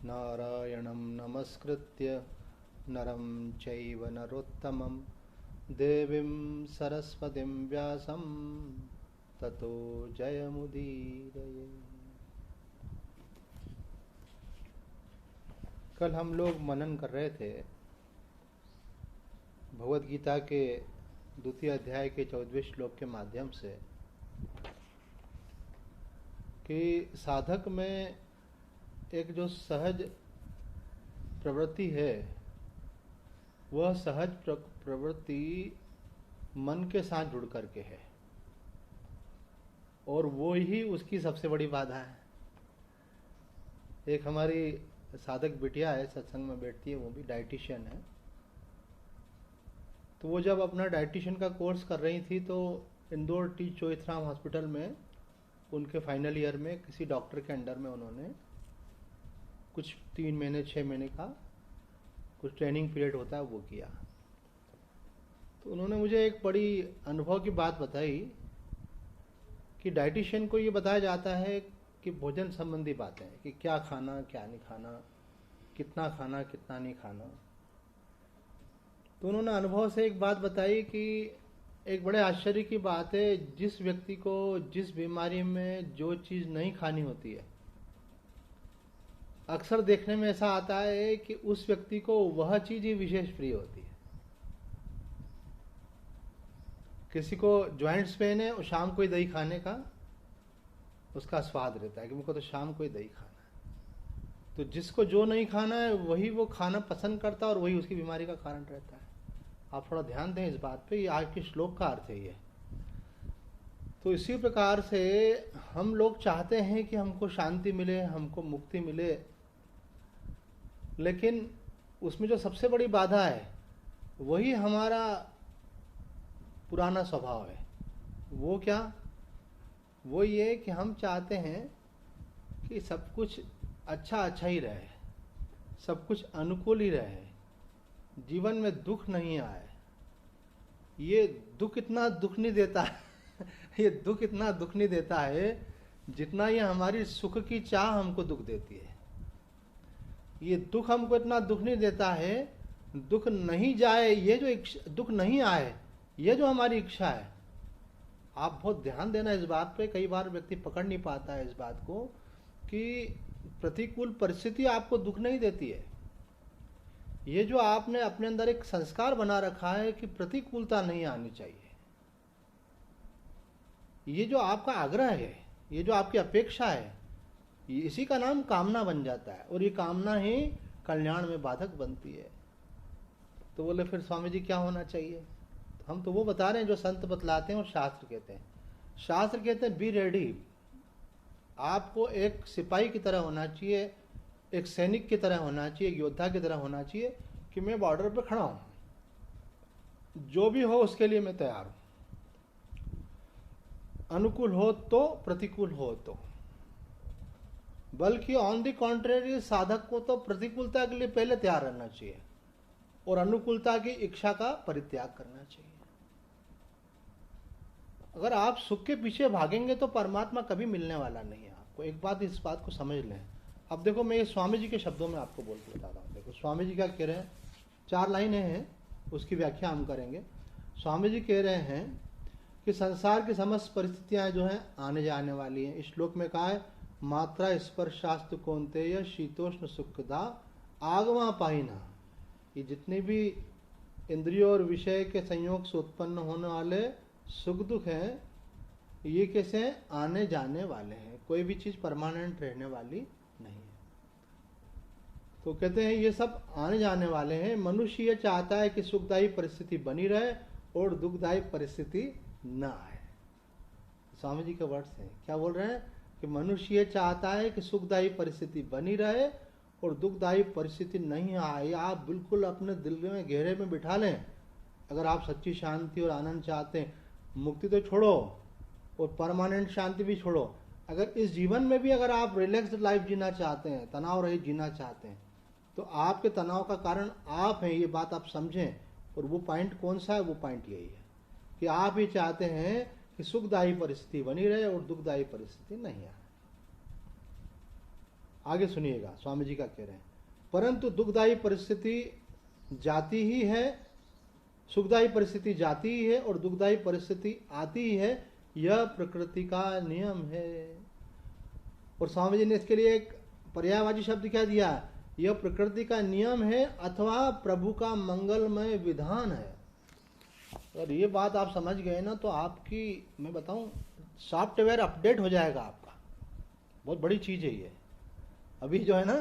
नारायणं नमस्कृत्य नरं चैव नरोत्तमं देवीं सरस्वतीं व्यासं ततो जयमुदीरये। कल हम लोग मनन कर रहे थे भगवद गीता के द्वितीय अध्याय के 14वें श्लोक के माध्यम से कि साधक में एक जो सहज प्रवृत्ति है वह सहज प्रवृत्ति मन के साथ जुड़ करके है और वो ही उसकी सबसे बड़ी बाधा है। एक हमारी साधक बिटिया है, सत्संग में बैठती है, वो भी डाइटिशियन है। तो वो जब अपना डाइटिशियन का कोर्स कर रही थी तो इंदौर टी चोइथराम हॉस्पिटल में उनके फाइनल ईयर में किसी डॉक्टर के अंडर में उन्होंने कुछ 3 महीने 6 महीने का कुछ ट्रेनिंग पीरियड होता है वो किया। तो उन्होंने मुझे एक बड़ी अनुभव की बात बताई कि डाइटिशियन को ये बताया जाता है कि भोजन संबंधी बातें कि क्या खाना क्या नहीं खाना, कितना खाना कितना नहीं खाना। तो उन्होंने अनुभव से एक बात बताई कि एक बड़े आश्चर्य की बात है, जिस व्यक्ति को जिस बीमारी में जो चीज़ नहीं खानी होती है अक्सर देखने में ऐसा आता है कि उस व्यक्ति को वह चीज ही विशेष प्रिय होती है। किसी को जॉइंट्स पेन है और शाम को ही दही खाने का उसका स्वाद रहता है कि मुझको तो शाम को ही दही खाना है। तो जिसको जो नहीं खाना है वही वो खाना पसंद करता है और वही उसकी बीमारी का कारण रहता है। आप थोड़ा ध्यान दें इस बात पे, ये आज के श्लोक का अर्थ है ये। तो इसी प्रकार से हम लोग चाहते हैं कि हमको शांति मिले, हमको मुक्ति मिले, लेकिन उसमें जो सबसे बड़ी बाधा है वही हमारा पुराना स्वभाव है। वो क्या? वो ये कि हम चाहते हैं कि सब कुछ अच्छा अच्छा ही रहे, सब कुछ अनुकूल ही रहे, जीवन में दुख नहीं आए। ये दुख इतना दुख नहीं देता है ये दुख इतना दुख नहीं देता है जितना ये हमारी सुख की चाह हमको दुख देती है। ये दुख हमको इतना दुख नहीं देता है, दुख नहीं जाए, ये जो दुख नहीं आए, ये जो हमारी इच्छा है। आप बहुत ध्यान देना इस बात पे। कई बार व्यक्ति पकड़ नहीं पाता है इस बात को कि प्रतिकूल परिस्थिति आपको दुख नहीं देती है। ये जो आपने अपने अंदर एक संस्कार बना रखा है कि प्रतिकूलता नहीं आनी चाहिए, ये जो आपका आग्रह है, ये जो आपकी अपेक्षा है, इसी का नाम कामना बन जाता है और ये कामना ही कल्याण में बाधक बनती है। तो बोले फिर स्वामी जी क्या होना चाहिए? तो हम तो वो बता रहे हैं जो संत बतलाते हैं और शास्त्र कहते हैं। शास्त्र कहते हैं बी रेडी। आपको एक सिपाही की तरह होना चाहिए, एक सैनिक की तरह होना चाहिए, एक योद्धा की तरह होना चाहिए कि मैं बॉर्डर पर खड़ा हूं, जो भी हो उसके लिए मैं तैयार हूं, अनुकूल हो तो प्रतिकूल हो तो। बल्कि ऑन द कॉन्ट्रेरी साधक को तो प्रतिकूलता के लिए पहले तैयार रहना चाहिए और अनुकूलता की इच्छा का परित्याग करना चाहिए। अगर आप सुख के पीछे भागेंगे तो परमात्मा कभी मिलने वाला नहीं है आपको। एक बात इस बात को समझ लें। अब देखो मैं ये स्वामी जी के शब्दों में आपको बोल के बता रहा हूँ। देखो स्वामी जी क्या कह रहे हैं, 4 लाइनें हैं, उसकी व्याख्या हम करेंगे। स्वामी जी कह रहे हैं कि संसार की समस्त परिस्थितियां जो हैं आने जाने वाली हैं। इस श्लोक में कहा है मात्रा स्पर्शास्तु कौन्तेय शीतोष्ण सुखदा आगमा पाइना। ये जितनी भी इंद्रियों और विषय के संयोग से उत्पन्न होने वाले सुख दुख हैं, ये कैसे आने जाने वाले हैं, कोई भी चीज परमानेंट रहने वाली नहीं है। तो कहते हैं ये सब आने जाने वाले हैं। मनुष्य ये चाहता है कि सुखदायी परिस्थिति बनी रहे और दुखदायी परिस्थिति न आए। स्वामी जी के वर्ड्स हैं, क्या बोल रहे हैं कि मनुष्य ये चाहता है कि सुखदायी परिस्थिति बनी रहे और दुखदायी परिस्थिति नहीं आए। आप बिल्कुल अपने दिल में गहरे में बिठा लें, अगर आप सच्ची शांति और आनंद चाहते हैं, मुक्ति तो छोड़ो और परमानेंट शांति भी छोड़ो, अगर इस जीवन में भी अगर आप रिलैक्स्ड लाइफ जीना चाहते हैं, तनाव रहित जीना चाहते हैं, तो आपके तनाव का कारण आप हैं, ये बात आप समझें। और वो पॉइंट कौन सा है? वो पॉइंट यही है कि आप ही चाहते हैं कि सुखदायी परिस्थिति बनी रहे और दुखदायी परिस्थिति नहीं आए। आगे सुनिएगा, स्वामी जी का कह रहे हैं, परंतु दुखदायी परिस्थिति जाती ही है, सुखदायी परिस्थिति जाती ही है और दुखदायी परिस्थिति आती ही है, यह प्रकृति का नियम है। और स्वामी जी ने इसके लिए एक पर्यायवाची शब्द क्या दिया, यह प्रकृति का नियम है अथवा प्रभु का मंगलमय विधान है। अगर ये बात आप समझ गए ना तो आपकी, मैं बताऊं, सॉफ्टवेयर अपडेट हो जाएगा आपका। बहुत बड़ी चीज है ये। अभी जो है ना,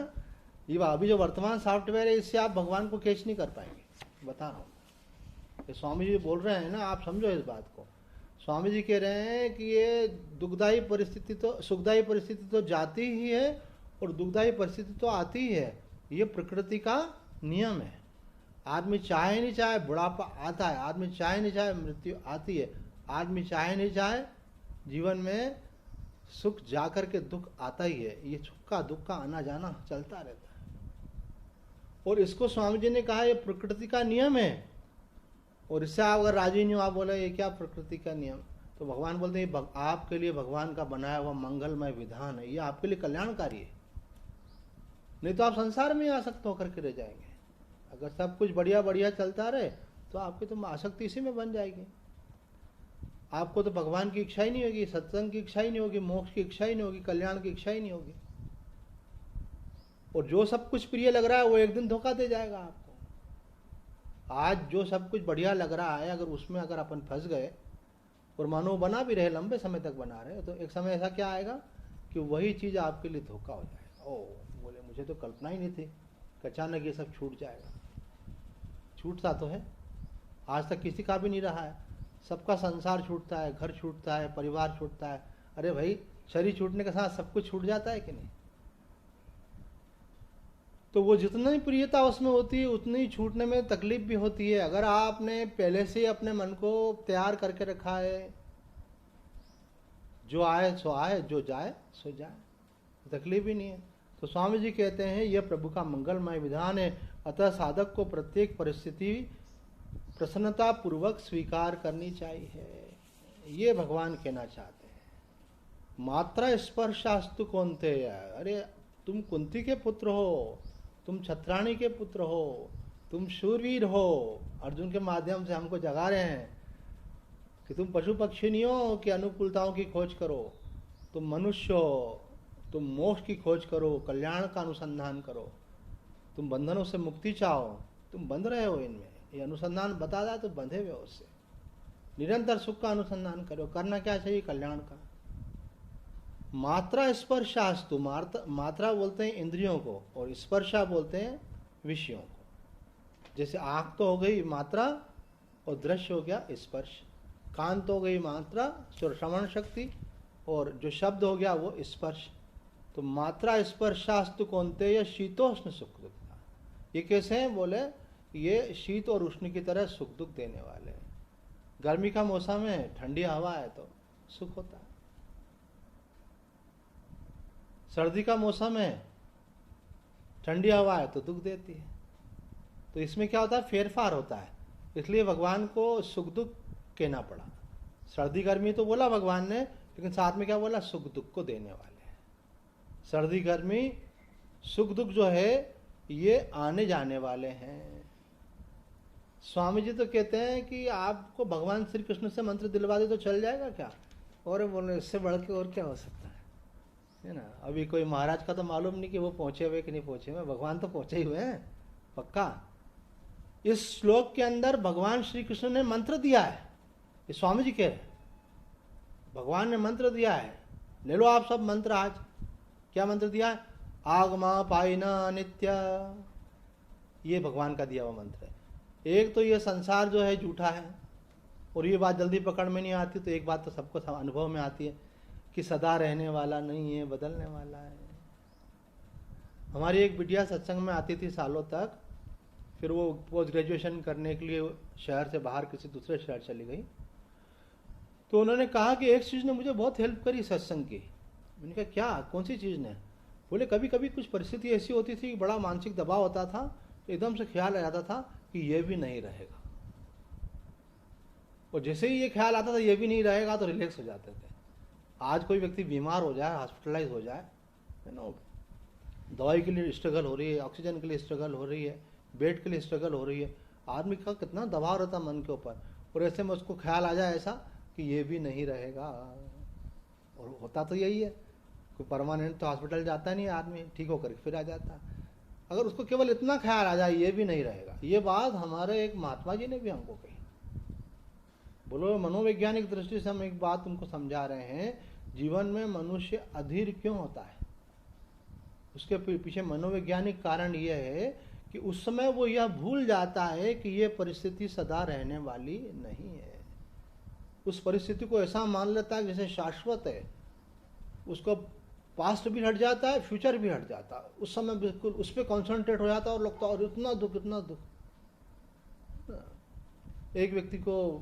ये अभी जो वर्तमान सॉफ्टवेयर है, इससे आप भगवान को कैच नहीं कर पाएंगे, बता रहा हूँ। ये स्वामी जी बोल रहे हैं ना, आप समझो इस बात को। स्वामी जी कह रहे हैं कि ये दुखदायी परिस्थिति तो, सुखदायी परिस्थिति तो जाती ही है और दुखदायी परिस्थिति तो आती ही है, ये प्रकृति का नियम है। आदमी चाहे नहीं चाहे बुढ़ापा आता है, आदमी चाहे नहीं चाहे मृत्यु आती है, आदमी चाहे नहीं चाहे जीवन में सुख जाकर के दुख आता ही है। ये सुख का दुख का आना जाना चलता रहता है। और इसको स्वामी जी ने कहा ये प्रकृति का नियम है। और इससे आप अगर राजी नहीं हो, आप बोले ये क्या प्रकृति का नियम, तो भगवान बोलते हैं आपके लिए भगवान का बनाया हुआ मंगलमय विधान है, ये आपके लिए कल्याणकारी है। नहीं तो आप संसार में आसक्त होकर के रह जाएंगे। अगर सब कुछ बढ़िया बढ़िया चलता रहे तो आपकी तो आसक्ति इसी में बन जाएगी। आपको तो भगवान की इच्छा ही नहीं होगी, सत्संग की इच्छा ही नहीं होगी, मोक्ष की इच्छा ही नहीं होगी, कल्याण की इच्छा ही नहीं होगी। और जो सब कुछ प्रिय लग रहा है वो एक दिन धोखा दे जाएगा आपको। आज जो सब कुछ बढ़िया लग रहा है, अगर उसमें अगर अपन फंस गए और मानो बना भी रहे, लंबे समय तक बना रहे, तो एक समय ऐसा क्या आएगा कि वही चीज आपके लिए धोखा हो जाएगा। ओ बोले मुझे तो कल्पना ही नहीं थी कि अचानक ये सब छूट जाएगा। छूटता तो है, आज तक किसी का भी नहीं रहा है। सबका संसार छूटता है, घर छूटता है, परिवार छूटता है। अरे भाई, शरीर छूटने के साथ सब कुछ छूट जाता है कि नहीं? तो वो जितना ही प्रियता उसमें होती है उतनी ही छूटने में तकलीफ भी होती है। अगर आपने पहले से अपने मन को तैयार करके रखा है, जो आए सो आए, जो जाए सो जाए, तकलीफ ही नहीं है। तो स्वामी जी कहते हैं यह प्रभु का मंगलमय विधान है, अतः साधक को प्रत्येक परिस्थिति प्रसन्नता पूर्वक स्वीकार करनी चाहिए। ये भगवान कहना चाहते हैं। मात्रा स्पर्शास्तु कौनते, अरे तुम कुंती के पुत्र हो, तुम छत्राणी के पुत्र हो, तुम शूरवीर हो। अर्जुन के माध्यम से हमको जगा रहे हैं कि तुम पशु पक्षी नहीं हो कि अनुकूलताओं की खोज करो, तुम मनुष्य हो, तुम मोक्ष की खोज करो, कल्याण का अनुसंधान करो, तुम बंधनों से मुक्ति चाहो, तुम बंध रहे हो इनमें। ये अनुसंधान बता रहा है तो बंधे हुए उससे। निरंतर सुख का अनुसंधान करो। करना क्या चाहिए? कल्याण का। मात्रा स्पर्शास्तु, मात्रा बोलते हैं इंद्रियों को और स्पर्शा बोलते हैं विषयों को। जैसे आँख तो हो गई मात्रा और दृश्य हो गया स्पर्श, कान तो हो गई मात्रा श्रवण शक्ति और जो शब्द हो गया वो स्पर्श। तो मात्रा स्पर्शास्तु कौनते, यह शीतोष्ण सुख दुख। ये कैसे हैं? बोले ये शीत और उष्ण की तरह सुख दुख देने वाले हैं। गर्मी का मौसम है, ठंडी हवा है तो सुख होता है। सर्दी का मौसम है, ठंडी हवा है तो दुख देती है। तो इसमें क्या होता है? फेरफार होता है। इसलिए भगवान को सुख दुख कहना पड़ा। सर्दी गर्मी तो बोला भगवान ने, लेकिन साथ में क्या बोला? सुख दुख को देने वाले हैं। सर्दी गर्मी सुख दुख जो है ये आने जाने वाले हैं। स्वामी जी तो कहते हैं कि आपको भगवान श्री कृष्ण से मंत्र दिलवा दे तो चल जाएगा क्या? और बोले इससे बढ़ के और क्या हो सकता है ना? अभी कोई महाराज का तो मालूम नहीं कि वो पहुंचे हुए कि नहीं पहुंचे हुए, भगवान तो पहुंचे ही हुए हैं पक्का। इस श्लोक के अंदर भगवान श्री कृष्ण ने मंत्र दिया है। ये स्वामी जी कह रहे हैं भगवान ने मंत्र दिया है। ले लो आप सब मंत्र आज। क्या मंत्र दिया है? आगमा पाइना नित्य, ये भगवान का दिया हुआ मंत्र है। एक तो ये संसार जो है झूठा है और ये बात जल्दी पकड़ में नहीं आती, तो एक बात तो सबको अनुभव में आती है कि सदा रहने वाला नहीं है, बदलने वाला है। हमारी एक बिटिया सत्संग में आती थी सालों तक, फिर वो पोस्ट ग्रेजुएशन करने के लिए शहर से बाहर किसी दूसरे शहर चली गई। तो उन्होंने कहा कि एक चीज़ ने मुझे बहुत हेल्प करी सत्संग की। मैंने कहा क्या? कौन सी चीज़ ने? बोले कभी कभी कुछ परिस्थिति ऐसी होती थी कि बड़ा मानसिक दबाव होता था, तो एकदम से ख्याल आ जाता था कि ये भी नहीं रहेगा, और जैसे ही ये ख्याल आता था ये भी नहीं रहेगा तो रिलैक्स हो जाते थे। आज कोई व्यक्ति बीमार हो जाए, हॉस्पिटलाइज हो जाए, है ना, दवाई के लिए स्ट्रगल हो रही है, ऑक्सीजन के लिए स्ट्रगल हो रही है, बेड के लिए स्ट्रगल हो रही है। आदमी का कितना दबाव रहता है मन के ऊपर, और ऐसे में उसको ख्याल आ जाए ऐसा कि ये भी नहीं रहेगा। और होता तो यही है, कोई परमानेंट तो हॉस्पिटल जाता नहीं आदमी, ठीक होकर फिर आ जाता है। अगर उसको केवल इतना ख्याल आ जाए ये भी नहीं रहेगा, ये बात हमारे एक महात्मा जी ने भी हमको कही। बोलो, मनोवैज्ञानिक दृष्टि से हम एक बात तुमको समझा रहे हैं, जीवन में मनुष्य अधीर क्यों होता है, उसके पीछे मनोवैज्ञानिक कारण यह है कि उस समय वो यह भूल जाता है कि ये परिस्थिति सदा रहने वाली नहीं है। उस परिस्थिति को ऐसा मान लेता है जैसे शाश्वत है, उसको पास्ट भी हट जाता है, फ्यूचर भी हट जाता है। उस समय बिल्कुल उस पर कॉन्सेंट्रेट हो जाता है और लगता है और इतना दुख, इतना दुख। एक व्यक्ति को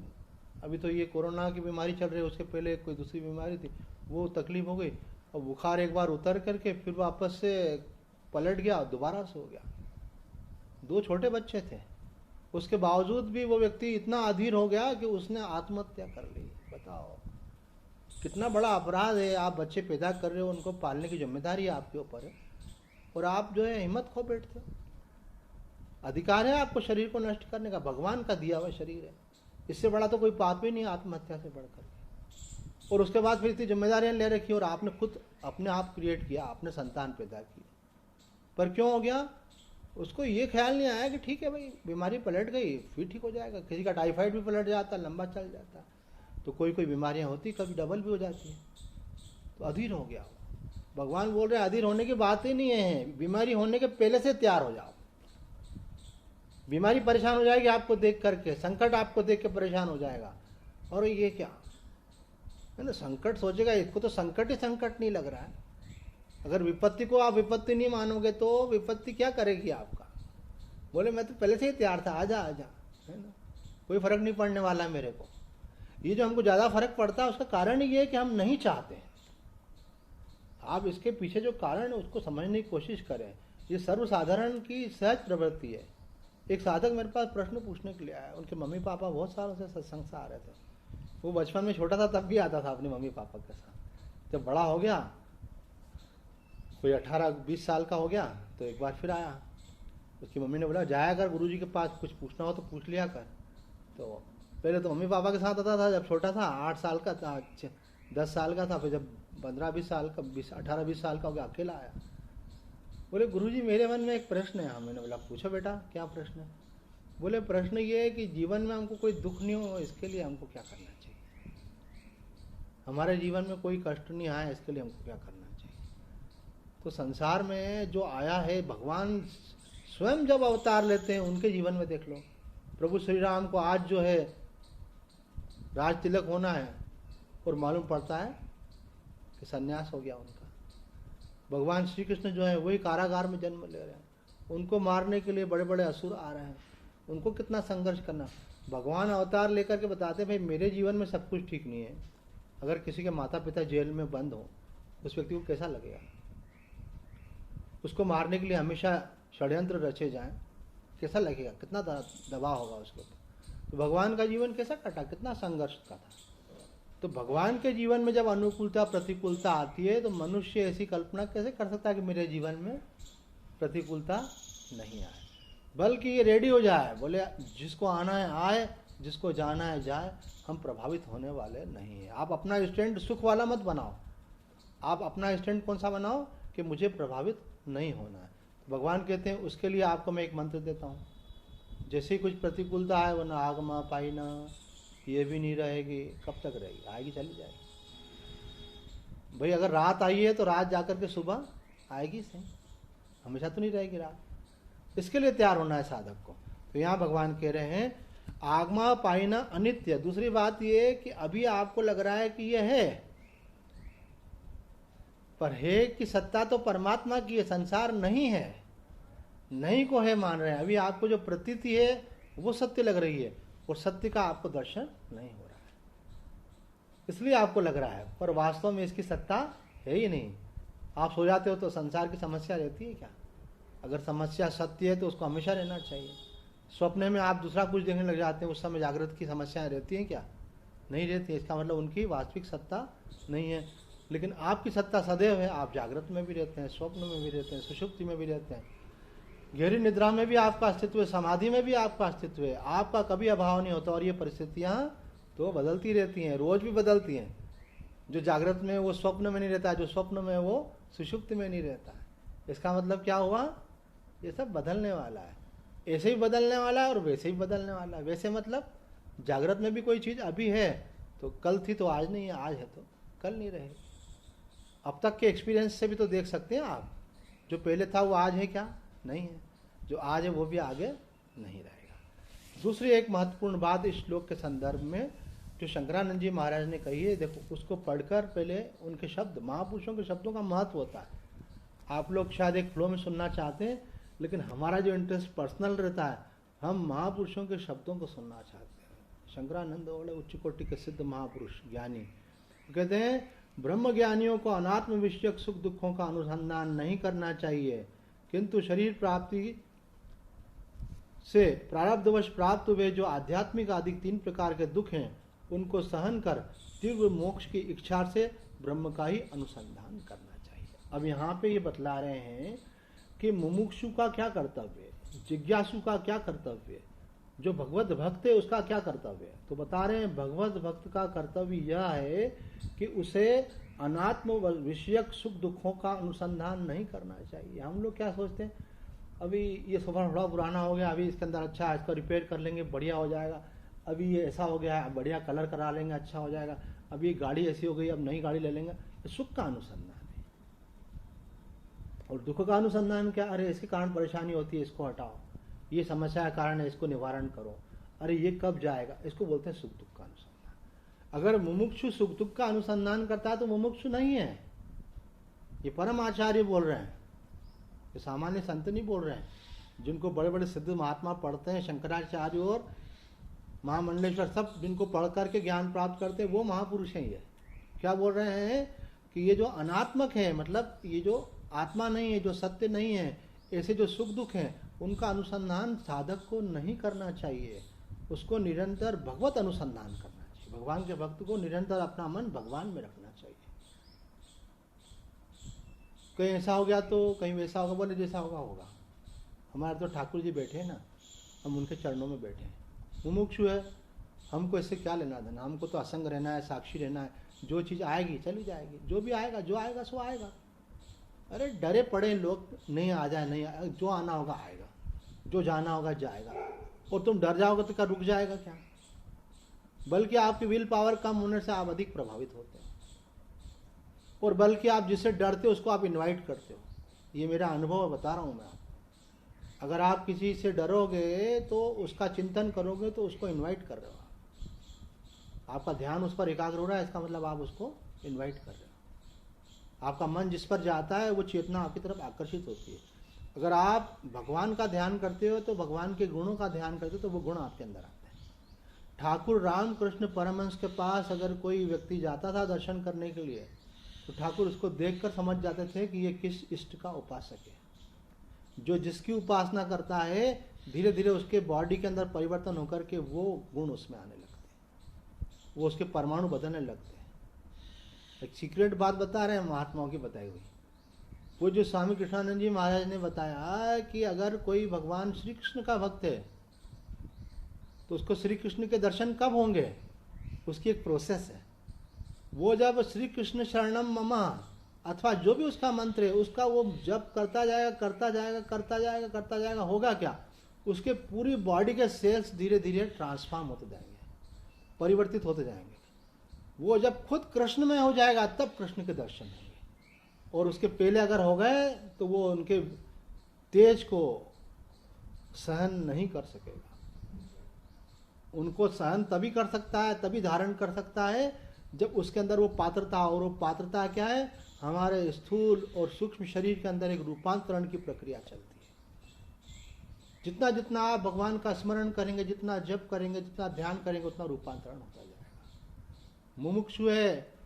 अभी तो ये कोरोना की बीमारी चल रही है, उसके पहले कोई दूसरी बीमारी थी, वो तकलीफ हो गई और बुखार एक बार उतर करके फिर वापस से पलट गया, दोबारा से हो गया। 2 छोटे बच्चे थे, उसके बावजूद भी वो व्यक्ति इतना अधीर हो गया कि उसने आत्महत्या कर ली। बताओ कितना बड़ा अपराध है। आप बच्चे पैदा कर रहे हो, उनको पालने की जिम्मेदारी आपके ऊपर है, और आप जो है हिम्मत खो बैठते हो। अधिकार है आपको शरीर को नष्ट करने का, भगवान का दिया हुआ शरीर है, इससे बड़ा तो कोई पाप ही नहीं आत्महत्या से बढ़कर। और उसके बाद फिर इतनी जिम्मेदारियां ले रखी और आपने खुद अपने आप क्रिएट किया, आपने संतान पैदा की, पर क्यों हो गया? उसको ये ख्याल नहीं आया कि ठीक है भाई, बीमारी पलट गई फिर ठीक हो जाएगा। किसी का टाइफाइड भी पलट जाता, लंबा चल जाता, तो कोई कोई बीमारियां होती, कभी डबल भी हो जाती है। तो अधीर हो गया। भगवान बोल रहे हैं अधीर होने की बात ही नहीं है, बीमारी होने के पहले से तैयार हो जाओ। बीमारी परेशान हो जाएगी आपको देख करके, संकट आपको देख के परेशान हो जाएगा, और ये क्या है ना, संकट सोचेगा इसको तो संकट ही संकट नहीं लग रहा है। अगर विपत्ति को आप विपत्ति नहीं मानोगे तो विपत्ति क्या करेगी आपका? बोले मैं तो पहले से ही तैयार था, आजा आजा, है ना, कोई फर्क नहीं पड़ने वाला मेरे को। ये जो हमको ज़्यादा फर्क पड़ता है उसका कारण ये है कि हम नहीं चाहते हैं। आप इसके पीछे जो कारण है उसको समझने की कोशिश करें। ये सर्वसाधारण की सहज प्रवृत्ति है। एक साधक मेरे पास प्रश्न पूछने के लिए आया, उनके मम्मी पापा बहुत सालों से सत्संग से आ रहे थे। वो बचपन में छोटा था तब भी आता था अपने मम्मी पापा के साथ। जब बड़ा हो गया, कोई 18-20 साल का हो गया, तो एक बार फिर आया। उसकी मम्मी ने बोला जाया कर गुरुजी के पास, कुछ पूछना हो तो पूछ लिया कर। तो पहले तो मम्मी पापा के साथ आता था जब छोटा था, 8 साल का था, 10 साल का था। फिर जब 15-20 साल का, 18-20 साल का हो गया, अकेला आया। बोले गुरुजी मेरे मन में एक प्रश्न है। मैंने बोला पूछो बेटा, क्या प्रश्न है? बोले प्रश्न ये है कि जीवन में हमको कोई दुख नहीं हो, इसके लिए हमको क्या करना चाहिए? हमारे जीवन में कोई कष्ट नहीं आया, इसके लिए हमको क्या करना चाहिए? तो संसार में जो आया है, भगवान स्वयं जब अवतार लेते हैं उनके जीवन में देख लो। प्रभु श्री राम को आज जो है राज तिलक होना है और मालूम पड़ता है कि सन्यास हो गया उनका। भगवान श्री कृष्ण जो है वही कारागार में जन्म ले रहे हैं, उनको मारने के लिए बड़े बड़े असुर आ रहे हैं, उनको कितना संघर्ष करना। भगवान अवतार लेकर के बताते भाई मेरे जीवन में सब कुछ ठीक नहीं है। अगर किसी के माता पिता जेल में बंद हो, उस व्यक्ति को कैसा लगेगा? उसको मारने के लिए हमेशा षड्यंत्र रचे जाएं, कैसा लगेगा? कितना दबाव होगा उसको। तो भगवान का जीवन कैसा कटा, कितना संघर्ष का था। तो भगवान के जीवन में जब अनुकूलता प्रतिकूलता आती है तो मनुष्य ऐसी कल्पना कैसे कर सकता है कि मेरे जीवन में प्रतिकूलता नहीं आए, बल्कि ये रेडी हो जाए, बोले जिसको आना है आए, जिसको जाना है जाए, हम प्रभावित होने वाले नहीं है। आप अपना स्टैंड सुख वाला मत बनाओ, आप अपना स्टैंड कौन सा बनाओ कि मुझे प्रभावित नहीं होना है। तो भगवान कहते हैं उसके लिए आपको मैं एक मंत्र देता हूँ, जैसे ही कुछ प्रतिकूलता आए, वरना आगमा पाई ना, ये भी नहीं रहेगी। कब तक रहेगी? आएगी चली जाएगी। भाई अगर रात आई है तो रात जाकर के सुबह आएगी सही, हमेशा तो नहीं रहेगी रात। इसके लिए तैयार होना है साधक को। तो यहाँ भगवान कह रहे हैं आगमा पाइना अनित्य। दूसरी बात ये कि अभी आपको लग रहा है कि ये है, पर है कि सत्ता तो परमात्मा की है, संसार नहीं है, नहीं को है मान रहे हैं। अभी आपको जो प्रतीति है वो सत्य लग रही है और सत्य का आपको दर्शन नहीं हो रहा है, इसलिए आपको लग रहा है, पर वास्तव में इसकी सत्ता है ही नहीं। आप सो जाते हो तो संसार की समस्या रहती है क्या? अगर समस्या सत्य है तो उसको हमेशा रहना चाहिए। स्वप्न में आप दूसरा कुछ देखने लग जाते हैं, उस समय जागृत की समस्याएं रहती हैं क्या? नहीं रहती है। इसका मतलब उनकी वास्तविक सत्ता नहीं है। लेकिन आपकी सत्ता सदैव है, आप जागृत में भी रहते हैं, स्वप्न में भी रहते हैं, सुषुप्ति में भी रहते हैं, गहरी निद्रा में भी आपका अस्तित्व है, समाधि में भी आपका अस्तित्व है, आपका कभी अभाव नहीं होता। और ये परिस्थितियां तो बदलती रहती हैं, रोज भी बदलती हैं। जो जागृत में वो स्वप्न में नहीं रहता, जो स्वप्न में वो सुषुप्ति में नहीं रहता है। इसका मतलब क्या हुआ, ये सब बदलने वाला है, ऐसे ही बदलने वाला है और वैसे ही बदलने वाला है। वैसे मतलब जागृत में भी कोई चीज़ अभी है तो कल थी तो आज नहीं है, आज है तो कल नहीं रहे। अब तक के एक्सपीरियंस से भी तो देख सकते हैं आप, जो पहले था वो आज है क्या, नहीं है, जो आज है वो भी आगे नहीं रहेगा। दूसरी एक महत्वपूर्ण बात इस श्लोक के संदर्भ में जो शंकरानंद जी महाराज ने कही है, देखो उसको पढ़कर पहले उनके शब्द, महापुरुषों के शब्दों का महत्व होता है। आप लोग शायद एक फ्लो में सुनना चाहते हैं, लेकिन हमारा जो इंटरेस्ट पर्सनल रहता है, हम महापुरुषों के शब्दों को सुनना चाहते हैं। शंकरानंद बड़े उच्च कोटि के सिद्ध महापुरुष ज्ञानी कहते हैं, ब्रह्म ज्ञानियों को अनात्म विषयक सुख दुखों का अनुसंधान नहीं करना चाहिए, किंतु शरीर प्राप्ति से प्रारब्धवश प्राप्त हुए जो आध्यात्मिक आदि 3 प्रकार के दुख हैं, उनको सहन कर तीव्र मोक्ष की इच्छा से ब्रह्म का ही अनुसंधान करना चाहिए। अब यहाँ पे ये बतला रहे हैं कि मुमुक्षु का क्या कर्तव्य है, जिज्ञासु का क्या कर्तव्य है, जो भगवत भक्त है उसका क्या कर्तव्य है। तो बता रहे हैं भगवत भक्त का कर्तव्य यह है कि उसे अनात्म विषयक सुख दुखों का अनुसंधान नहीं करना चाहिए। हम लोग क्या सोचते हैं, अभी ये सोफा थोड़ा पुराना हो गया, अभी इसके अंदर अच्छा है, इसको रिपेयर कर लेंगे, बढ़िया हो जाएगा। अभी ये ऐसा हो गया है, बढ़िया कलर करा लेंगे, अच्छा हो जाएगा। अभी गाड़ी ऐसी हो गई, अब नई गाड़ी ले लेंगे। ये सुख का अनुसंधान है। और दुख का अनुसंधान क्या, अरे इसके कारण परेशानी होती है, इसको हटाओ, ये समस्या का कारण है, इसको निवारण करो, अरे ये कब जाएगा, इसको बोलते हैं सुख दुख का अनुसंधान। अगर मुमुक्षु सुख दुख का अनुसंधान करता है तो मुमुक्षु नहीं है। ये परम आचार्य बोल रहे हैं, ये सामान्य संत नहीं बोल रहे हैं। जिनको बड़े बड़े सिद्ध महात्मा पढ़ते हैं, शंकराचार्य और महामंडलेश्वर सब जिनको पढ़ करके ज्ञान प्राप्त करते हैं, वो महापुरुष हैं। ये क्या बोल रहे हैं कि ये जो अनात्मक है, मतलब ये जो आत्मा नहीं है, जो सत्य नहीं है, ऐसे जो सुख दुख हैं उनका अनुसंधान साधक को नहीं करना चाहिए। उसको निरंतर भगवत अनुसंधान करना चाहिए। भगवान के भक्त को निरंतर अपना मन भगवान में रखना चाहिए। कहीं ऐसा हो गया तो कहीं वैसा होगा, बोले जैसा होगा होगा। हमारे तो ठाकुर जी बैठे हैं ना, हम उनके चरणों में बैठे हैं। मुमुक्षु है, हमको इससे क्या लेना देना, हमको तो असंग रहना है, साक्षी रहना है। जो चीज़ आएगी चली जाएगी, जो भी आएगा, जो आएगा सो आएगा। अरे डरे पड़े लोग, नहीं आ जाए नहीं आए, जो आना होगा आएगा, जो जाना होगा जाएगा। और तुम डर जाओगे तो क्या रुक जाएगा क्या, बल्कि आपकी विल पावर कम होने से आप अधिक प्रभावित होते हैं। और बल्कि आप जिससे डरते हो उसको आप इनवाइट करते हो। ये मेरा अनुभव बता रहा हूँ मैं। अगर आप किसी से डरोगे तो उसका चिंतन करोगे तो उसको इनवाइट कर रहे हो आपका ध्यान उस पर एकाग्र हो रहा है, इसका मतलब आप उसको इनवाइट कर रहे हो। आपका मन जिस पर जाता है वो चेतना आपकी तरफ आकर्षित होती है। अगर आप भगवान का ध्यान करते हो तो भगवान के गुणों का ध्यान करते हो तो वो गुण आपके अंदर आते हैं। ठाकुर रामकृष्ण परमहंस के पास अगर कोई व्यक्ति जाता था दर्शन करने के लिए तो ठाकुर उसको देखकर समझ जाते थे कि ये किस इष्ट का उपासक है। जो जिसकी उपासना करता है धीरे धीरे उसके बॉडी के अंदर परिवर्तन होकर के वो गुण उसमें आने लगते हैं, वो उसके परमाणु बदलने लगते हैं। एक सीक्रेट बात बता रहे हैं महात्माओं की बताई हुई। वो जो स्वामी कृष्णानंद जी महाराज ने बताया कि अगर कोई भगवान श्री कृष्ण का भक्त है तो उसको श्री कृष्ण के दर्शन कब होंगे, उसकी एक प्रोसेस है। वो जब श्री कृष्ण शरणम ममा अथवा जो भी उसका मंत्र है उसका वो जब करता जाएगा करता जाएगा करता जाएगा करता जाएगा, होगा क्या, उसके पूरी बॉडी के सेल्स धीरे धीरे ट्रांसफॉर्म होते जाएंगे, परिवर्तित होते जाएंगे। वो जब खुद कृष्ण में हो जाएगा तब कृष्ण के दर्शन होंगे। और उसके पहले अगर हो गए तो वो उनके तेज को सहन नहीं कर सकेगा। उनको सहन तभी कर सकता है, तभी धारण कर सकता है जब उसके अंदर वो पात्रता। और वो पात्रता क्या है, हमारे स्थूल और सूक्ष्म शरीर के अंदर एक रूपांतरण की प्रक्रिया चलती है। जितना जितना आप भगवान का स्मरण करेंगे, जितना जप करेंगे, जितना ध्यान करेंगे, उतना रूपांतरण होता जाएगा। मुमुक्षु है,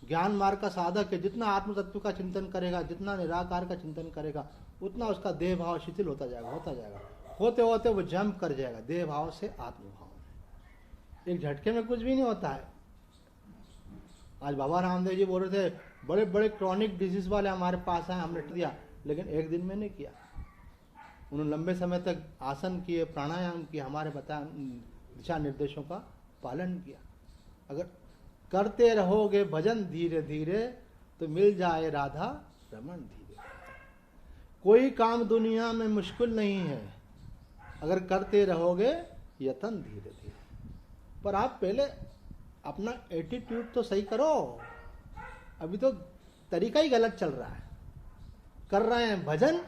ज्ञान मार्ग का साधक है, जितना आत्म तत्व का चिंतन करेगा, जितना निराकार का चिंतन करेगा, उतना उसका देह भाव शिथिल होता जाएगा, होता जाएगा। होते होते वो जंप कर जाएगा देह भाव से आत्म भाव में। एक झटके में कुछ भी नहीं होता है। आज बाबा रामदेव जी बोल रहे थे बड़े बड़े क्रॉनिक डिजीज वाले हमारे पास आए, हमने दिया, लेकिन एक दिन में नहीं किया। उन्होंने लंबे समय तक आसन किए, प्राणायाम किए, हमारे बताए दिशा निर्देशों का पालन किया। अगर करते रहोगे भजन धीरे धीरे तो मिल जाए राधा रमन धीरे। कोई काम दुनिया में मुश्किल नहीं है, अगर करते रहोगे यतन धीरे धीरे। पर आप पहले अपना एटीट्यूड तो सही करो। अभी तो तरीका ही गलत चल रहा है। कर रहे हैं भजन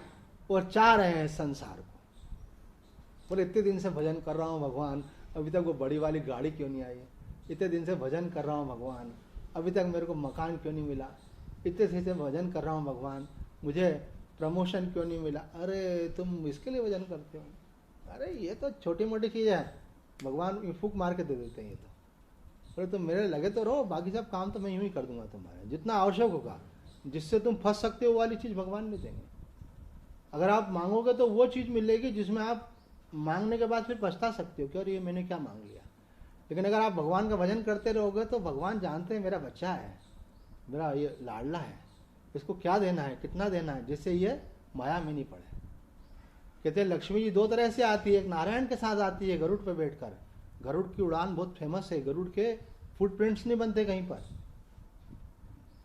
और चाह रहे हैं संसार को। बोले इतने दिन से भजन कर रहा हूँ भगवान, अभी तक वो बड़ी वाली गाड़ी क्यों नहीं आई? इतने दिन से भजन कर रहा हूँ भगवान, अभी तक मेरे को मकान क्यों नहीं मिला? इतने दिन से भजन कर रहा हूँ भगवान, मुझे प्रमोशन क्यों नहीं मिला? अरे तुम इसके लिए भजन करते हो? अरे ये तो छोटी मोटी चीज़ है, भगवान फूक मार के दे देते हैं ये तो। बोले तुम मेरे लगे तो रहो, बाकी सब काम तो मैं यूं ही कर दूंगा तुम्हारे, जितना आवश्यक होगा, जिससे तुम फंस सकते हो वाली चीज़ भगवान नहीं देंगे। अगर आप मांगोगे तो वो चीज़ मिलेगी जिसमें आप मांगने के बाद फिर पछता सकते हो कि अरे ये मैंने क्या मांग लिया। लेकिन अगर आप भगवान का भजन करते रहोगे तो भगवान जानते हैं मेरा बच्चा है, मेरा ये लाडला है, इसको क्या देना है, कितना देना है, जिससे ये माया में नहीं पड़े। कहते हैं लक्ष्मी जी दो तरह से आती है, एक नारायण के साथ आती है गरुड़ पे बैठकर। गरुड़ की उड़ान बहुत फेमस है, गरुड़ के फुटप्रिंट्स नहीं बनते कहीं पर।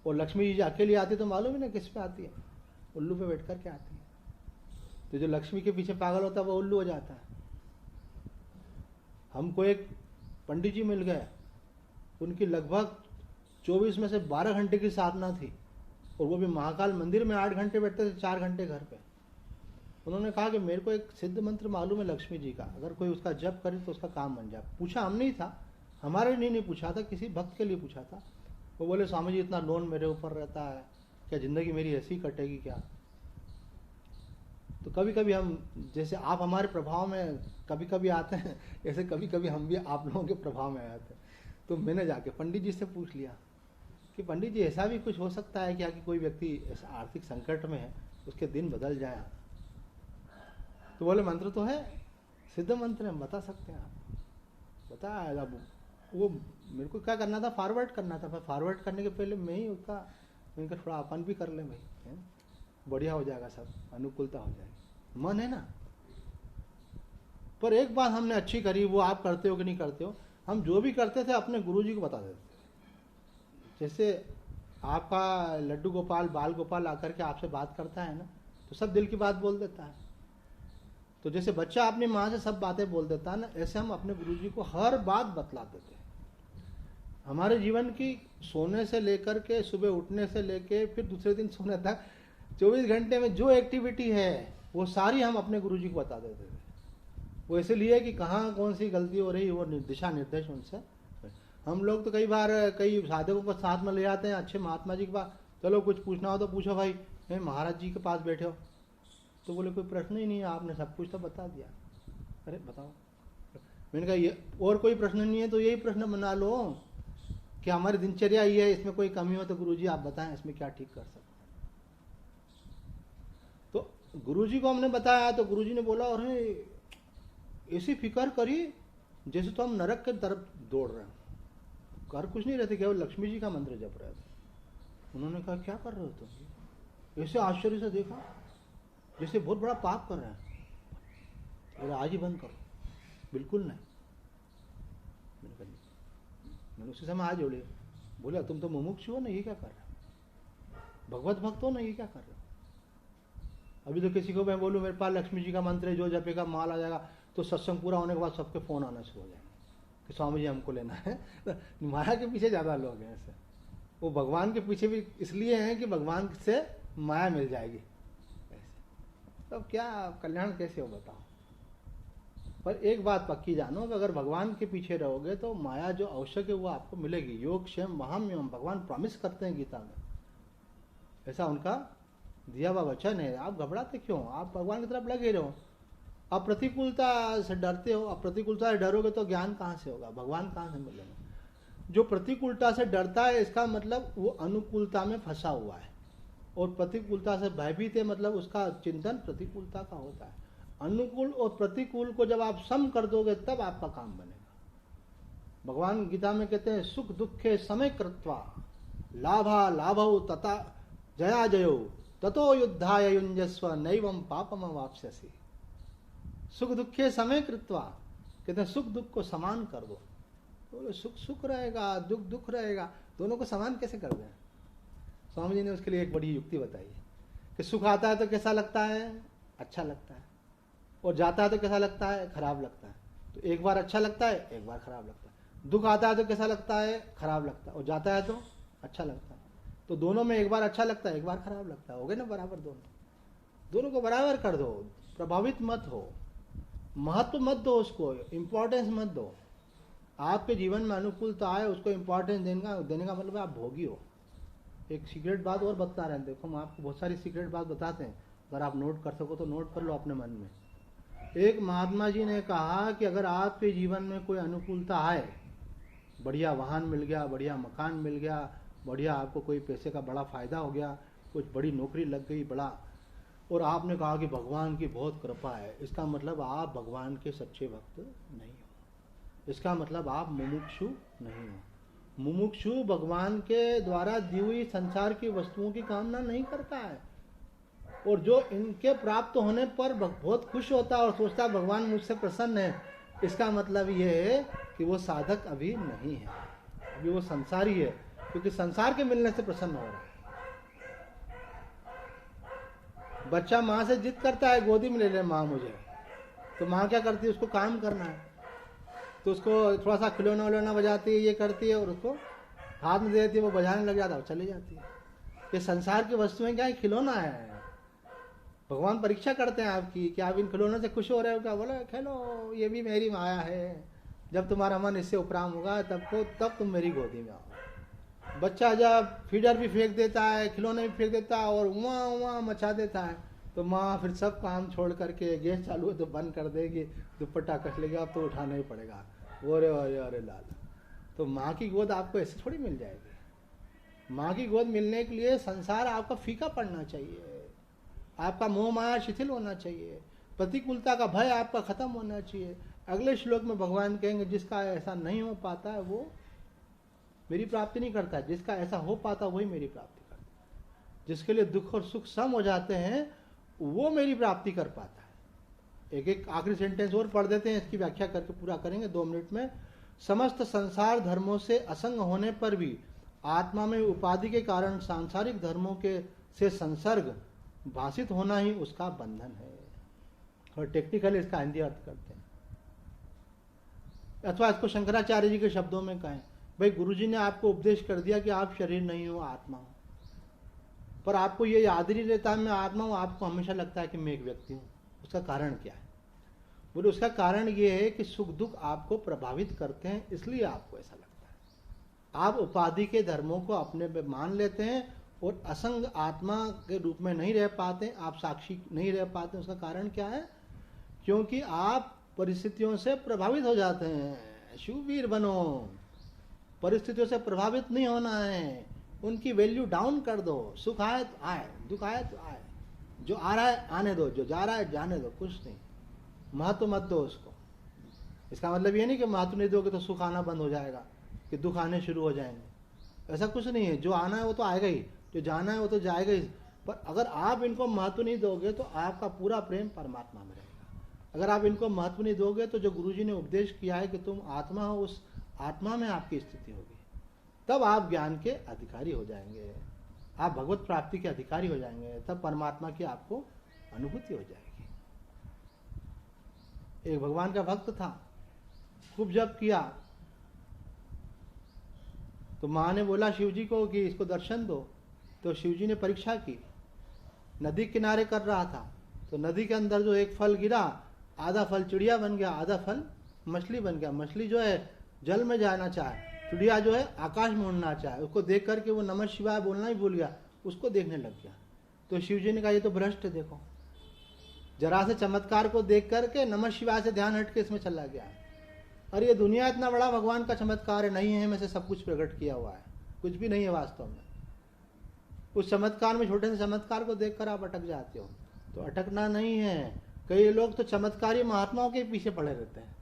और लक्ष्मी जी अकेली आती तो मालूम ही ना किस पे आती है, उल्लू पे बैठ कर के आती है। तो जो लक्ष्मी के पीछे पागल होता है वो उल्लू हो जाता है। हमको एक पंडित जी मिल गए, उनकी लगभग 24 में से 12 घंटे की साधना थी, और वो भी महाकाल मंदिर में 8 घंटे बैठते थे, 4 घंटे घर पे। उन्होंने कहा कि मेरे को एक सिद्ध मंत्र मालूम है लक्ष्मी जी का, अगर कोई उसका जप करे तो उसका काम बन जाए। पूछा हम नहीं था, हमारे लिए नहीं पूछा था, किसी भक्त के लिए पूछा था। वो बोले स्वामी जी इतना लोन मेरे ऊपर रहता है, क्या जिंदगी मेरी ऐसी कटेगी क्या? तो कभी कभी हम, जैसे आप हमारे प्रभाव में कभी कभी आते हैं, ऐसे कभी कभी हम भी आप लोगों के प्रभाव में आते हैं। तो मैंने जाके पंडित जी से पूछ लिया कि पंडित जी ऐसा भी कुछ हो सकता है क्या कि कोई व्यक्ति ऐसा आर्थिक संकट में है, उसके दिन बदल जाए? तो बोले मंत्र तो है, सिद्ध मंत्र है, बता सकते हैं आप। बता, अब वो मेरे को क्या करना था, फॉरवर्ड करना था। फॉरवर्ड करने के पहले मैं ही उसका इनका थोड़ा अपन भी कर ले भाई, बढ़िया हो जाएगा, सब अनुकूलता हो जाएगी, मन है ना। पर एक बात हमने अच्छी करी, वो आप करते हो कि नहीं करते हो, हम जो भी करते थे अपने गुरुजी को बता देते थे। जैसे आपका लड्डू गोपाल, बाल गोपाल आकर के आपसे बात करता है ना, तो सब दिल की बात बोल देता है। तो जैसे बच्चा अपनी माँ से सब बातें बोल देता है ना, ऐसे हम अपने गुरुजी को हर बात बतला देते हैं। हमारे जीवन की सोने से लेकर के सुबह उठने से लेके फिर दूसरे दिन सोने तक 24 घंटे में जो एक्टिविटी है वो सारी हम अपने गुरुजी को बता देते थे। वो इसलिए कि कहाँ कौन सी गलती हो रही, वो दिशा निर्देश उनसे। हम लोग तो कई बार कई साधकों को साथ में ले आते हैं, अच्छे महात्मा जी के पास, चलो कुछ पूछना हो तो पूछो भाई, मैं महाराज जी के पास बैठे हो। तो बोले कोई प्रश्न ही नहीं है, आपने सब कुछ तो बता दिया। अरे बताओ, मैंने कहा ये और कोई प्रश्न नहीं है तो यही प्रश्न बना लो कि हमारी दिनचर्या ये है, इसमें कोई कमी हो तो गुरुजी आप बताएं इसमें क्या ठीक कर सकते हैं। तो गुरुजी को हमने बताया तो गुरुजी ने बोला अरे ऐसी फिक्र करी जैसे तो हम नरक के तरफ दौड़ रहे हैं, कर कुछ नहीं रहते, केवल लक्ष्मी जी का मंत्र जप रहे थे। उन्होंने कहा क्या कर रहे हो तुम? ऐसे आश्चर्य से देखा जैसे बहुत बड़ा पाप कर रहे हैं। बोले आज ही बंद करो। बिल्कुल नहीं। मैंने उसी समय आज जोड़े, बोला तुम तो मुमुक्षु हो ना, ये क्या कर रहे हो? भगवत भक्त हो ना, ये क्या कर रहे हो? अभी तो किसी को मैं बोलूँ मेरे पास लक्ष्मी जी का मंत्र है, जो जपेगा माल आ जाएगा, तो सत्संग पूरा होने के बाद सबके फोन आना शुरू हो जाएंगे कि स्वामी जी हमको लेना है। माया के पीछे ज़्यादा लोग हैं ऐसे, वो भगवान के पीछे भी इसलिए हैं कि भगवान से माया मिल जाएगी। ऐसे तब क्या कल्याण कैसे हो बताओ। पर एक बात पक्की जानो कि अगर भगवान के पीछे रहोगे तो माया जो आवश्यक है वो आपको मिलेगी। योग क्षेम महाम्यम, भगवान प्रॉमिस करते हैं गीता में, ऐसा उनका दिया हुआ वचन है। आप घबराते क्यों? आप भगवान की तरफ लगे रहो। आप प्रतिकूलता से डरते हो, आप प्रतिकूलता से डरोगे तो ज्ञान कहाँ से होगा, भगवान कहाँ से मिलेगा? जो प्रतिकूलता से डरता है इसका मतलब वो अनुकूलता में फंसा हुआ है, और प्रतिकूलता से भयभीत है मतलब उसका चिंतन प्रतिकूलता का होता है। अनुकूल और प्रतिकूल को जब आप सम कर दोगे तब आपका काम बनेगा। भगवान गीता में कहते हैं सुख दुखे समय कृत्वा, लाभा लाभौ तथा जया जयो ततो युद्धाय युञ्जस्व नैवं पापम वाप्स्यसि। सुख दुखे समय कृत्वा, कहते हैं सुख दुख को समान कर दो। बोले सुख सुख रहेगा, दुख दुख रहेगा, दोनों को समान कैसे कर दें? स्वामी जी ने उसके लिए एक बड़ी युक्ति बताई कि सुख आता है तो कैसा लगता है? अच्छा लगता है, और जाता है तो कैसा लगता है? खराब लगता है। तो एक बार अच्छा लगता है, एक बार खराब लगता है। दुख आता है तो कैसा लगता है? खराब लगता है, और जाता है तो अच्छा लगता है। तो दोनों में एक बार अच्छा लगता है, एक बार खराब लगता है, हो गए ना बराबर। दोनों को बराबर कर दो, प्रभावित मत हो, महत्व मत दो, उसको इंपॉर्टेंस मत दो। आपके जीवन में अनुकूलता आए उसको इंपॉर्टेंस देने का मतलब आप भोगी हो। एक सीक्रेट बात और बता रहे हैं, देखो हम आपको बहुत सारी सीक्रेट बात बताते हैं, अगर आप नोट कर सको तो नोट कर लो अपने मन में। एक महात्मा जी ने कहा कि अगर आपके जीवन में कोई अनुकूलता आए, बढ़िया वाहन मिल गया, बढ़िया मकान मिल गया, बढ़िया आपको कोई पैसे का बड़ा फायदा हो गया, कुछ बड़ी नौकरी लग गई बड़ा, और आपने कहा कि भगवान की बहुत कृपा है, इसका मतलब आप भगवान के सच्चे भक्त नहीं हो। इसका मतलब आप मुमुक्षु नहीं हो। मुमुक्षु भगवान के द्वारा दी हुई संसार की वस्तुओं की कामना नहीं करता है, और जो इनके प्राप्त होने पर बहुत खुश होता है और सोचता है भगवान मुझसे प्रसन्न है, इसका मतलब ये है कि वो साधक अभी नहीं है, अभी वो संसारी है, क्योंकि संसार के मिलने से प्रसन्न हो रहा है। बच्चा माँ से जिद करता है गोदी में ले ले माँ मुझे, तो माँ क्या करती है? उसको काम करना है, तो उसको थोड़ा सा खिलौना उलौना बजाती है, ये करती है, और उसको हाथ में दे देती है, वो बजाने लग जाता है, चली जाती है। ये संसार की वस्तुएं क्या है? खिलौना है। भगवान परीक्षा करते हैं आपकी कि आप इन खिलौनों से खुश हो रहे हो क्या? बोले खेलो, ये भी मेरी माया है, जब तुम्हारा मन इससे उपराम होगा तब तुम मेरी गोदी में आओ। बच्चा जब फीडर भी फेंक देता है, खिलौने भी फेंक देता है, और उमा उमा मचा देता है, तो माँ फिर सब काम छोड़ करके, गैस चालू है तो बंद कर देगी, दुपट्टा कस लेगा, अब तो उठाना ही पड़ेगा। वो रे अरे लाला, तो माँ की गोद आपको ऐसे थोड़ी मिल जाएगी। माँ की गोद मिलने के लिए संसार आपका फीका पड़ना चाहिए, आपका मोह माया शिथिल होना चाहिए, प्रतिकूलता का भय आपका खत्म होना चाहिए। अगले श्लोक में भगवान कहेंगे जिसका ऐसा नहीं हो पाता है वो मेरी प्राप्ति नहीं करता है, जिसका ऐसा हो पाता वही मेरी प्राप्ति करता है। जिसके लिए दुख और सुख सम हो जाते हैं वो मेरी प्राप्ति कर पाता है। एक एक आखिरी सेंटेंस और पढ़ देते हैं, इसकी व्याख्या करके पूरा करेंगे 2 मिनट में। समस्त संसार धर्मों से असंग होने पर भी आत्मा में उपाधि के कारण सांसारिक धर्मों के से संसर्ग भाषित होना ही उसका बंधन है। और टेक्निकली इसका हिंदी अर्थ करते हैं, अथवा इसको शंकराचार्य जी के शब्दों में कहें, भाई गुरुजी ने आपको उपदेश कर दिया कि आप शरीर नहीं हो, आत्मा हो, पर आपको ये याद नहीं रहता है मैं आत्मा हूं, आपको हमेशा लगता है कि मैं एक व्यक्ति हूं। उसका कारण क्या है? बोले उसका कारण ये है कि सुख दुख आपको प्रभावित करते हैं, इसलिए आपको ऐसा लगता है। आप उपाधि के धर्मों को अपने पे मान लेते हैं और असंग आत्मा के रूप में नहीं रह पाते, आप साक्षी नहीं रह पाते। उसका कारण क्या है? क्योंकि आप परिस्थितियों से प्रभावित हो जाते हैं। शिववीर बनो, परिस्थितियों से प्रभावित नहीं होना है, उनकी वैल्यू डाउन कर दो। सुख आए तो आए, दुख आए तो आए, जो आ रहा है आने दो, जो जा रहा है जाने दो, कुछ नहीं, महत्व मत दो उसको। इसका मतलब ये नहीं कि महत्व नहीं दोगे तो सुख आना बंद हो जाएगा, कि दुख आने शुरू हो जाएंगे, ऐसा कुछ नहीं है। जो आना है वो तो आएगा ही, जो जाना है वो तो जाएगा ही। पर अगर आप इनको महत्व नहीं दोगे तो आपका पूरा प्रेम परमात्मा में रहेगा। अगर आप इनको महत्व नहीं दोगे तो जो गुरुजी ने उपदेश किया है कि तुम आत्मा हो, उस आत्मा में आपकी स्थिति होगी, तब आप ज्ञान के अधिकारी हो जाएंगे, आप भगवत प्राप्ति के अधिकारी हो जाएंगे, तब परमात्मा की आपको अनुभूति हो जाएगी। एक भगवान का भक्त था, खूब जप किया, तो माँ ने बोला शिव जी को कि इसको दर्शन दो। तो शिव जी ने परीक्षा की, नदी किनारे कर रहा था, तो नदी के अंदर जो एक फल गिरा, आधा फल चिड़िया बन गया, आधा फल मछली बन गया। मछली जो है जल में जाना चाहे, चिड़िया जो है आकाश में उड़ना चाहे। उसको देख करके वो नमः शिवाय बोलना ही भूल गया, उसको देखने लग गया। तो शिव जी ने कहा ये तो भ्रष्ट है, देखो जरा से चमत्कार को देख करके नमः शिवाय से ध्यान हट के इसमें चला गया। और ये दुनिया इतना बड़ा भगवान का चमत्कार है, नहीं है में से सब कुछ प्रकट किया हुआ है, कुछ भी नहीं है वास्तव में। उस चमत्कार में, छोटे से चमत्कार को देखकर आप अटक जाते हो, तो अटकना नहीं है। कई लोग तो चमत्कारी महात्माओं के पीछे पड़े रहते हैं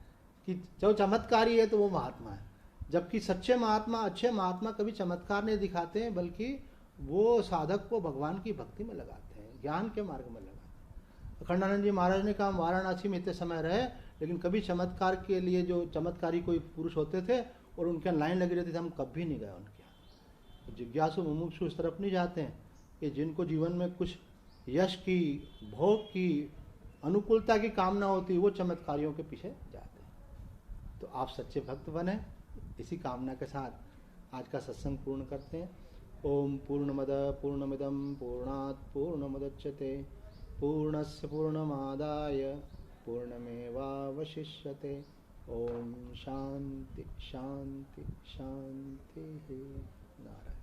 कि जो चमत्कारी है तो वो महात्मा है। जबकि सच्चे महात्मा, अच्छे महात्मा कभी चमत्कार नहीं दिखाते हैं, बल्कि वो साधक को भगवान की भक्ति में लगाते हैं, ज्ञान के मार्ग में लगाते हैं। अखंडानंद जी महाराज ने कहा वाराणसी में इतने समय रहे, लेकिन कभी चमत्कार के लिए जो चमत्कारी कोई पुरुष होते थे और उनके लाइन लगी रहती थी, हम कभी नहीं गए उनके यहाँ। जिज्ञासु मुमुक्षु उस तरफ नहीं जाते हैं कि जिनको जीवन में कुछ यश की, भोग की, अनुकूलता की कामना होती, वो चमत्कारियों के पीछे जाते हैं। तो आप सच्चे भक्त बने, इसी कामना के साथ आज का सत्संग पूर्ण करते हैं। ओम पूर्णमद पूर्णमिदम पूर्णात् पूर्णमुदच्यते पूर्णस्य पूर्णमादाय पूर्णमेवावशिष्यते। ओम शांति शांति शांति। नारायण।